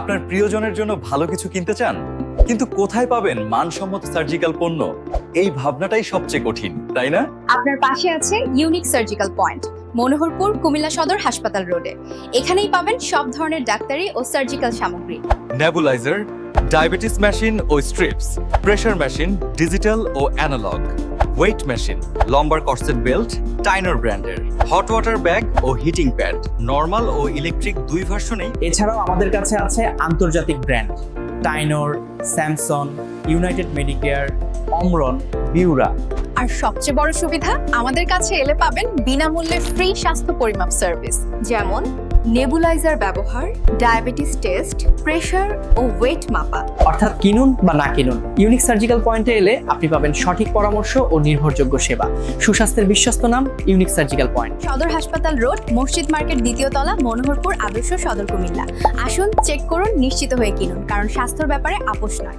আপনার প্রিয়জনের জন্য ভালো কিছু কিনতে চান, কিন্তু কোথায় পাবেন মানসম্মত সার্জিক্যাল পণ্য? এই ভাবনাটাই সবচেয়ে কঠিন, তাই না? আপনার পাশে আছে unique surgical point, Monoharpur Comilla Sadar হাসপাতাল রোডে। এখানেই পাবেন সব ধরনের ডাক্তারি ও সার্জিক্যাল সামগ্রী। নেবুলাইজার, ডায়াবেটিস মেশিন ও স্ট্রিপস, প্রেশার মেশিন ডিজিটাল ও analog, weight machine, lumbar corset belt Tynor ব্র্যান্ডের, হট ওয়াটার ব্যাগ ও হিটিং প্যাড, নরমাল ও ইলেকট্রিক দুই ভার্সনেই। এছাড়াও আমাদের কাছে আছে আন্তর্জাতিক brand Tynor, Samsung, United Medicare, Omron, Beurer. আর সবচেয়ে বড় সুবিধা, আমাদের কাছে এলে পাবেন বিনামূল্যে ফ্রি স্বাস্থ্য পরিমাপ সার্ভিস, যেমন নেবুলাইজার ব্যবহার, ডায়াবেটিস টেস্ট, প্রেশার ও ওয়েট মাপা। অর্থাৎ কিনুন বা না কিনুন, ইউনিক সার্জিক্যাল পয়েন্টে এলে আপনি পাবেন সঠিক পরামর্শ ও নির্ভরযোগ্য সেবা। সুস্বাস্থ্যের বিশ্বস্ত নাম ইউনিক সার্জিক্যাল পয়েন্ট। সদর হাসপাতাল রোড, মসজিদ মার্কেট, দ্বিতীয় তলা, মনোহরপুর আদর্শ সদর কুমিল্লা। আসুন, চেক করুন, নিশ্চিত হয়ে কিনুন, কারণ স্বাস্থ্যের ব্যাপারে আপোষ নয়।